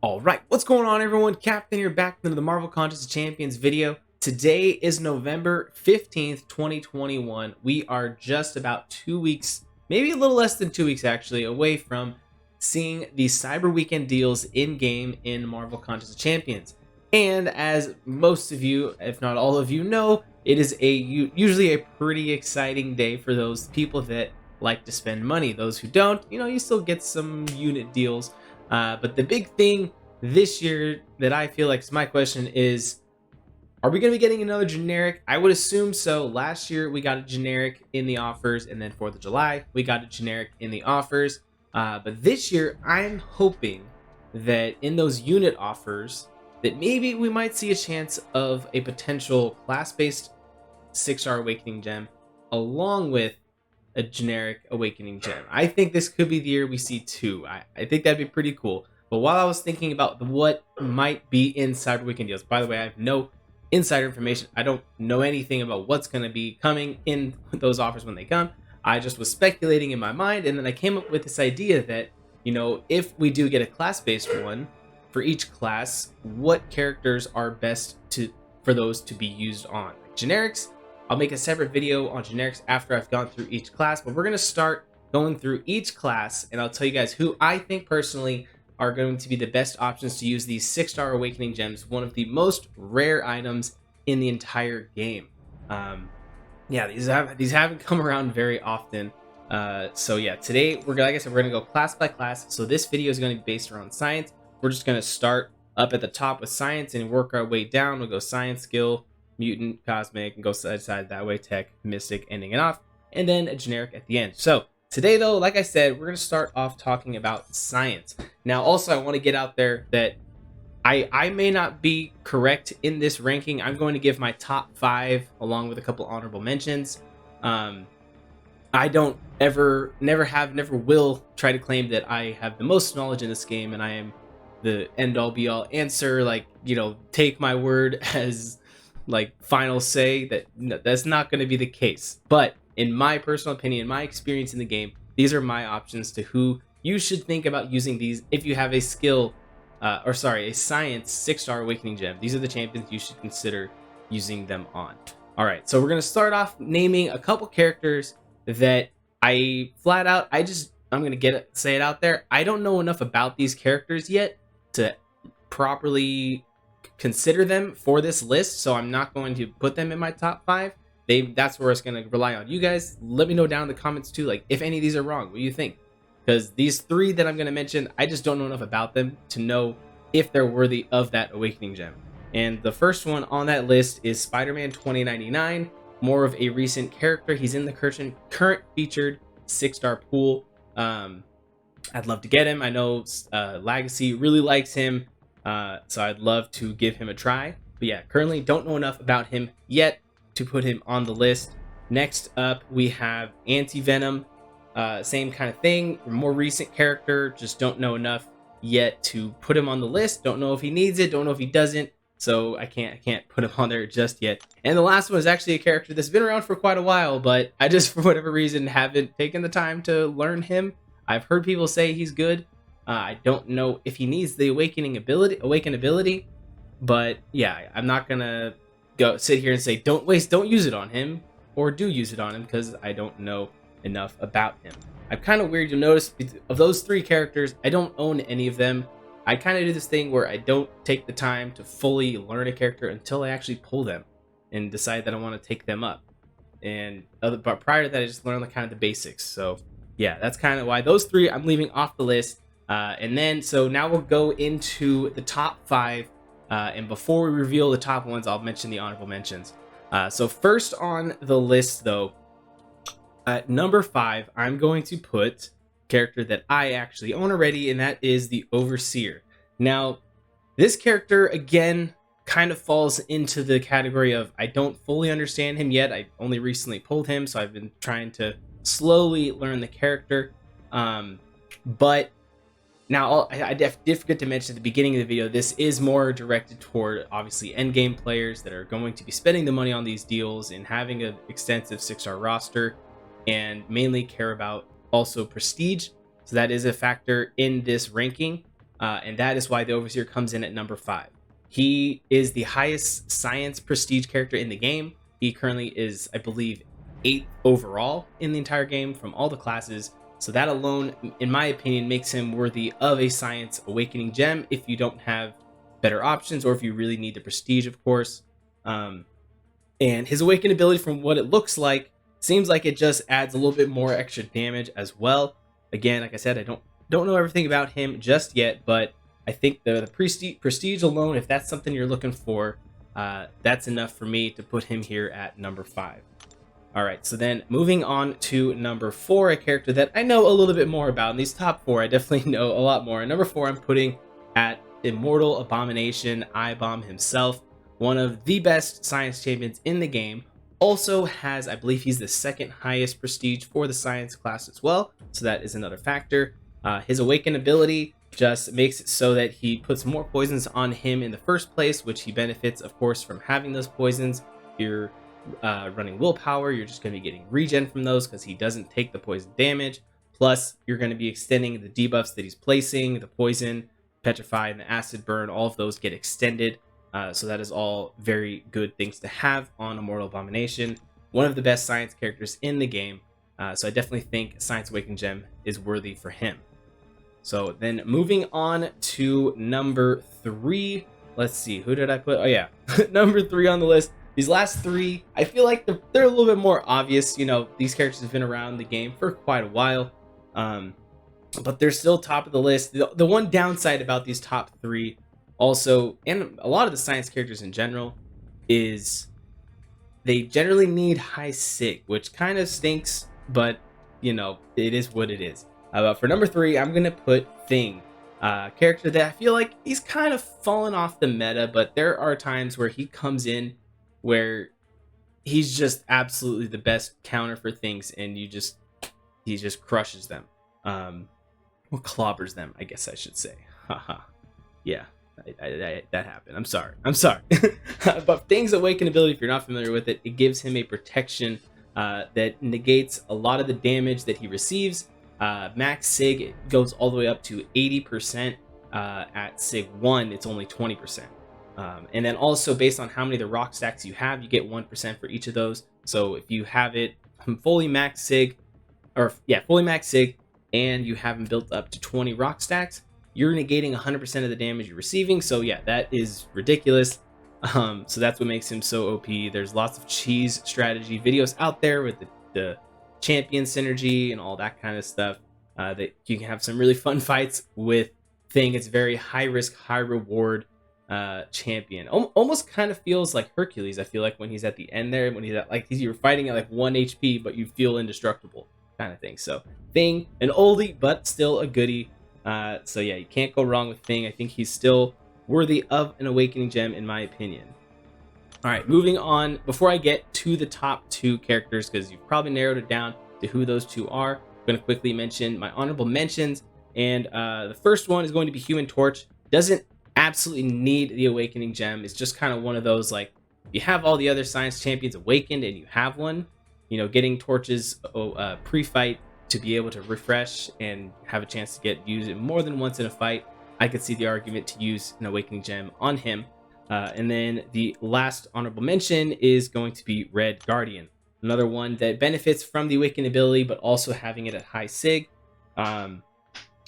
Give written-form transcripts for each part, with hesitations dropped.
All right, what's going on, everyone? Captain here, back into the Marvel Contest of Champions video. Today is November 15th, 2021. We are just about 2 weeks, maybe a little less than 2 weeks actually, away from seeing the Cyber Weekend deals in-game in Marvel Contest of Champions. And as most of you, if not all of you know, it is usually a pretty exciting day for those people that like to spend money. Those who don't, you still get some unit deals. But the big thing this year that I feel like is my question is, are we going to be getting another generic? I would assume so. Last year we got a generic in the offers, and then 4th of July we got a generic in the offers. But this year I'm hoping that in those unit offers that maybe we might see a chance of a potential class-based 6-star Awakening Gem along with a generic Awakening Gem. I think this could be the year we see two. I think that'd be pretty cool. But while I was thinking about what might be in Cyber Weekend deals, by the way, I have no insider information. I don't know anything about what's going to be coming in those offers when they come. I just was speculating in my mind, and then I came up with this idea that, if we do get a class-based one for each class, what characters are best for those to be used on? Generics, I'll make a separate video on generics after I've gone through each class, but we're going to start going through each class, and I'll tell you guys who I think personally are going to be the best options to use these 6-star Awakening Gems, one of the most rare items in the entire game. These haven't come around very often. So yeah, today like I said, we're gonna go class by class. So this video is going to be based around science. We're just going to start up at the top with science and work our way down. We'll go science, skill, mutant, cosmic, and go side to side that way, tech, mystic, ending it off, and then a generic at the end. So today, though, like I said, we're going to start off talking about science. Now, also, I want to get out there that I may not be correct in this ranking. I'm going to give my top 5 along with a couple honorable mentions. I don't never will try to claim that I have the most knowledge in this game and I am the end-all be-all answer. Take my word as final say that that's not going to be the case. But in my personal opinion, my experience in the game, these are my options to who you should think about using these if you have a a science 6-star Awakening Gem. These are the champions you should consider using them on. All right, so we're going to start off naming a couple characters that I'm going to say it out there. I don't know enough about these characters yet to properly consider them for this list, so I'm not going to put them in my top 5. That's where it's going to rely on you guys. Let me know down in the comments too, if any of these are wrong, what do you think? Because these 3 that I'm going to mention, I just don't know enough about them to know if they're worthy of that Awakening Gem. And the first one on that list is Spider-Man 2099, more of a recent character. He's in the current featured 6-star pool. I'd love to get him. I know Legacy really likes him, so I'd love to give him a try. But yeah, currently don't know enough about him yet to put him on the list. Next up, we have Anti-Venom. Same kind of thing, more recent character, just don't know enough yet to put him on the list. Don't know if he needs it, don't know if he doesn't, so I can't put him on there just yet. And the last one is actually a character that's been around for quite a while, but I just for whatever reason haven't taken the time to learn him. I've heard people say he's good. I don't know if he needs the awaken ability, but yeah, I'm not gonna sit here and say don't use it on him, or do use it on him, because I don't know enough about him. I'm kind of weird. You'll notice of those 3 characters, I don't own any of them. I kind of do this thing where I don't take the time to fully learn a character until I actually pull them and decide that I want to take them up. But prior to that, I just learn kind of the basics. So yeah, that's kind of why those 3 I'm leaving off the list. So now we'll go into the top 5. And before we reveal the top ones, I'll mention the honorable mentions. So first on the list, though, at number 5, I'm going to put a character that I actually own already, and that is the Overseer. Now, this character, again, kind of falls into the category of I don't fully understand him yet. I only recently pulled him, so I've been trying to slowly learn the character. But now, I did forget to mention at the beginning of the video, this is more directed toward, obviously, endgame players that are going to be spending the money on these deals and having an extensive 6-star roster, and mainly care about also prestige. So that is a factor in this ranking. and that is why the Overseer comes in at number 5. He is the highest science prestige character in the game. He currently is, I believe, 8th overall in the entire game from all the classes. So that alone, in my opinion, makes him worthy of a Science Awakening gem if you don't have better options, or if you really need the prestige, of course. And his Awaken ability, from what it looks like, seems like it just adds a little bit more extra damage as well. Again, like I said, I don't know everything about him just yet, but I think the prestige alone, if that's something you're looking for, that's enough for me to put him here at number 5. All right, so then moving on to number 4, a character that I know a little bit more about. In these top 4, I definitely know a lot more. And number 4, I'm putting at Immortal Abomination, Eyebomb himself, one of the best science champions in the game. Also has, I believe he's the second highest prestige for the science class as well, so that is another factor. His Awaken ability just makes it so that he puts more poisons on him in the first place, which he benefits, of course, from having those poisons. You're running willpower, you're just going to be getting regen from those because he doesn't take the poison damage. Plus, you're going to be extending the debuffs that he's placing. The poison, petrify, and the acid burn, all of those get extended. So that is all very good things to have on Immortal Abomination. One of the best science characters in the game. So I definitely think Science Awaken Gem is worthy for him. So then moving on to number 3. Let's see, who did I put? Oh yeah, number 3 on the list. These last 3, I feel like they're a little bit more obvious. You know, these characters have been around the game for quite a while. But they're still top of the list. The one downside about these top 3 also, and a lot of the science characters in general, is they generally need high sig, which kind of stinks, but you know, it is what it is. But for number 3, I'm gonna put Thing, character that I feel like he's kind of fallen off the meta, but there are times where he comes in where he's just absolutely the best counter for things, and he just crushes them, or clobbers them, I guess I should say. Haha, yeah. That happened. I'm sorry. But Thing's Awaken ability, if you're not familiar with it, it gives him a protection that negates a lot of the damage that he receives. Max Sig goes all the way up to 80%. At Sig 1, it's only 20%. And then also, based on how many of the rock stacks you have, you get 1% for each of those. So if you have it fully max Sig, fully max Sig, and you have him built up to 20 rock stacks, you're negating 100% of the damage you're receiving. So yeah, that is ridiculous. So that's what makes him so OP. There's lots of cheese strategy videos out there with the champion synergy and all that kind of stuff, that you can have some really fun fights with Thing. It's very high risk, high reward champion. Almost kind of feels like Hercules, I feel like, when he's at the end there, when he's at, like, you're fighting at like 1 HP, but you feel indestructible kind of thing. So Thing, an oldie, but still a goodie. So yeah, you can't go wrong with Thing. I think he's still worthy of an Awakening Gem, in my opinion. All right, moving on. Before I get to the top 2 characters, because you've probably narrowed it down to who those 2 are, I'm going to quickly mention my honorable mentions. And the first one is going to be Human Torch. Doesn't absolutely need the Awakening Gem. It's just kind of one of those, like, you have all the other science champions awakened and you have one, you know, getting Torch's pre-fight to be able to refresh and have a chance to get used more than once in a fight. I could see the argument to use an Awakening Gem on him. And then the last honorable mention is going to be Red Guardian, another one that benefits from the Awaken ability, but also having it at high Sig.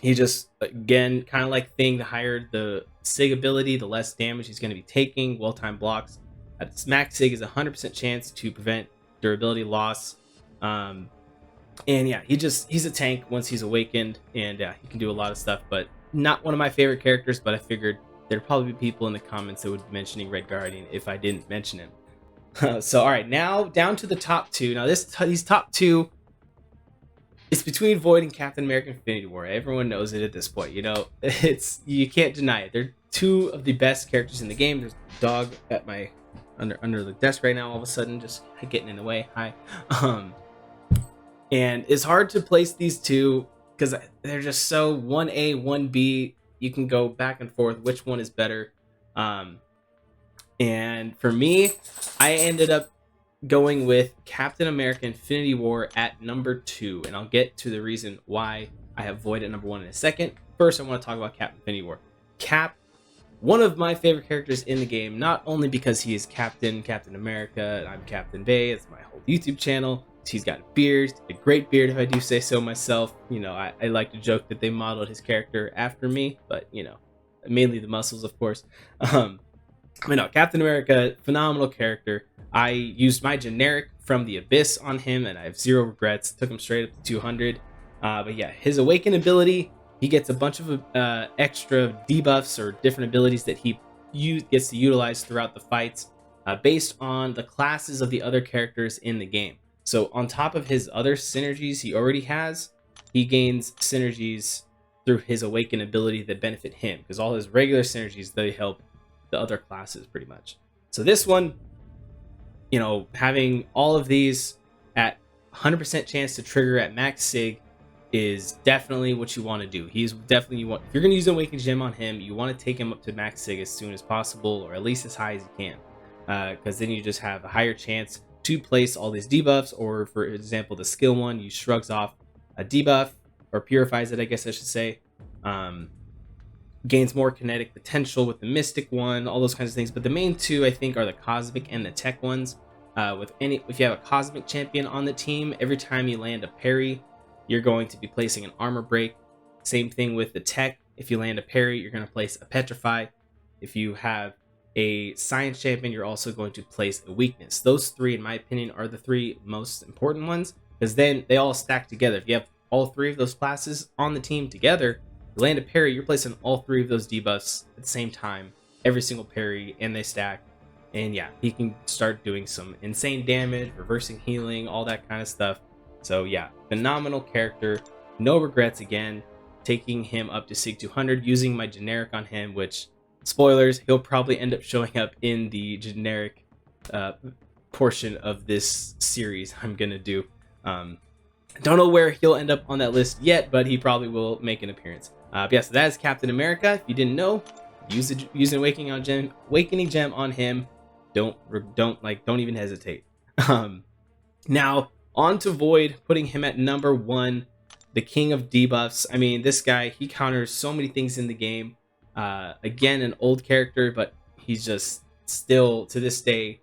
He just, again, kind of like Thing, the higher the Sig ability, the less damage he's going to be taking. Well-timed blocks at max Sig is 100% chance to prevent durability loss. And yeah, he's a tank once he's awakened, and yeah, he can do a lot of stuff, but not one of my favorite characters. But I figured there'd probably be people in the comments that would be mentioning Red Guardian if I didn't mention him. So all right, now down to the top 2. Now these top 2, it's between Void and Captain America Infinity War. Everyone knows it at this point. You know, you can't deny it. They're 2 of the best characters in the game. There's a dog at my under the desk right now, all of a sudden, just getting in the way. Hi. And it's hard to place these 2 because they're just so 1A, 1B. You can go back and forth which one is better. And for me, I ended up going with Captain America Infinity War at number 2. And I'll get to the reason why I have Void at number 1 in a second. First, I want to talk about Captain Infinity War. Cap, one of my favorite characters in the game, not only because he is Captain America, and I'm Captain Bay, it's my whole YouTube channel. He's got a beard, a great beard if I do say so myself. You know, I like to joke that they modeled his character after me, but you know, mainly the muscles, of course. But no, Captain America, phenomenal character. I used my generic from the Abyss on him, and I have zero regrets. Took him straight up to 200. But yeah, his Awaken ability, he gets a bunch of extra debuffs or different abilities that he gets to utilize throughout the fights based on the classes of the other characters in the game. So on top of his other synergies he already has, he gains synergies through his Awaken ability that benefit him, because all his regular synergies, they help the other classes pretty much. So this one, you know, having all of these at 100% chance to trigger at max sig is definitely what you want to do. He's definitely, if you're going to use an Awakened Gem on him, you want to take him up to max sig as soon as possible, or at least as high as you can, because then you just have a higher chance to place all these debuffs. Or for example, the skill one, you shrugs off a debuff, or purifies it, I guess I should say. Gains more kinetic potential with the Mystic one, all those kinds of things. But the main two, I think, are the Cosmic and the Tech ones. If you have a Cosmic champion on the team, every time you land a parry, you're going to be placing an armor break. Same thing with the Tech. If you land a parry, you're going to place a Petrify. If you have a Science champion, you're also going to place a weakness. Those three, in my opinion, are the three most important ones, because then they all stack together. If you have all three of those classes on the team together, you land a parry, you're placing all three of those debuffs at the same time, every single parry, and they stack. And yeah, he can start doing some insane damage, reversing healing, all that kind of stuff. So yeah, phenomenal character. No regrets again, taking him up to Sig 200, using my generic on him, which, spoilers, he'll probably end up showing up in the generic portion of this series I'm gonna do. Don't know where he'll end up on that list yet, but he probably will make an appearance. Yeah, so that is Captain America. If you didn't know, use an Awakening Gem on him. Don't even hesitate. Now on to Void, putting him at number 1, the king of debuffs. I mean, this guy, he counters so many things in the game. Again, an old character, but he's just still to this day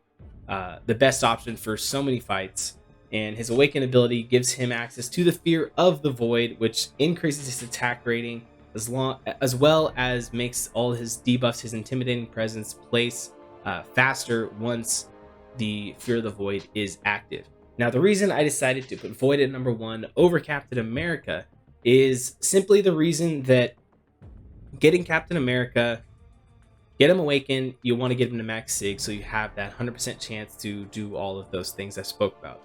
the best option for so many fights. And his Awaken ability gives him access to the Fear of the Void, which increases his attack rating, as well as makes all his debuffs, his Intimidating Presence, place faster once the Fear of the Void is active. Now, the reason I decided to put Void at number 1 over Captain America is simply the reason that getting Captain America, get him awakened, you want to get him to max sig, so you have that 100% chance to do all of those things I spoke about.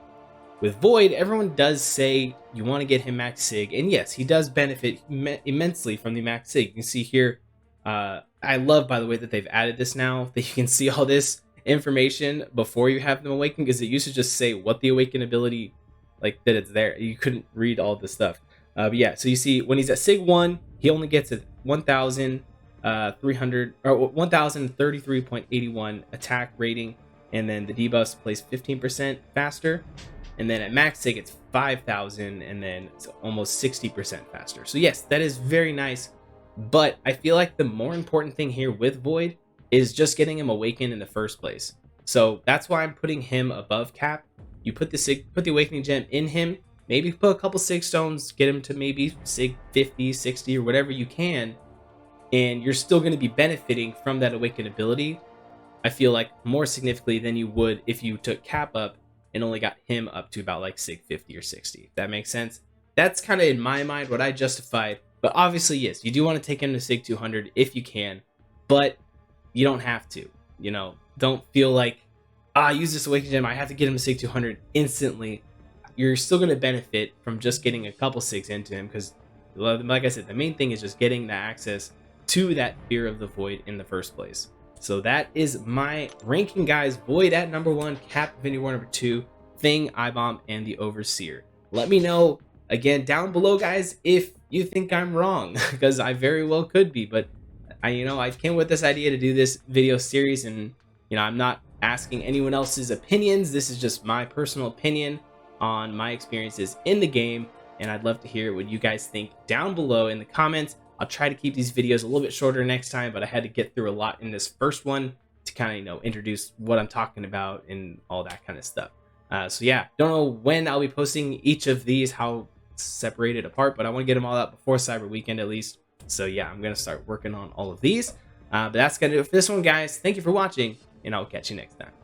With Void, everyone does say you want to get him max sig, and yes, he does benefit immensely from the max sig. You can see here, I love, by the way, that they've added this now, that you can see all this information before you have them awaken, because it used to just say what the Awaken ability, like that it's there. You couldn't read all this stuff. But yeah, so you see when he's at Sig 1, he only gets a 1,300 or 1,033.81 attack rating, and then the debuffs place 15% faster. And then at max sig, it's 5,000, and then it's almost 60% faster. So yes, that is very nice. But I feel like the more important thing here with Void is just getting him awakened in the first place. So that's why I'm putting him above Cap. You put the Awakening Gem in him, maybe put a couple Sig Stones, get him to maybe Sig 50, 60, or whatever you can, and you're still going to be benefiting from that Awaken ability, I feel like, more significantly than you would if you took Cap up and only got him up to about like Sig 50 or 60. If that makes sense. That's kind of, in my mind, what I justified. But obviously, yes, you do want to take him to Sig 200 if you can, but you don't have to. You know, don't feel like, use this Awakening Gem, I have to get him to Sig 200 instantly. You're still going to benefit from just getting a couple Sigs into him, because, like I said, the main thing is just getting the access to that Fear of the Void in the first place. So that is my ranking, guys. Void at number 1, Cap, Infinity War number 2, Thing, iBomb, and the Overseer. Let me know, again, down below, guys, if you think I'm wrong, because I very well could be. But I came with this idea to do this video series, and I'm not asking anyone else's opinions. This is just my personal opinion on my experiences in the game, and I'd love to hear what you guys think down below in the comments. I'll try to keep these videos a little bit shorter next time, but I had to get through a lot in this first one to kind of, introduce what I'm talking about and all that kind of stuff. So yeah, don't know when I'll be posting each of these, how separated apart, but I want to get them all out before Cyber Weekend at least. So yeah, I'm going to start working on all of these. But that's going to do it for this one, guys. Thank you for watching, and I'll catch you next time.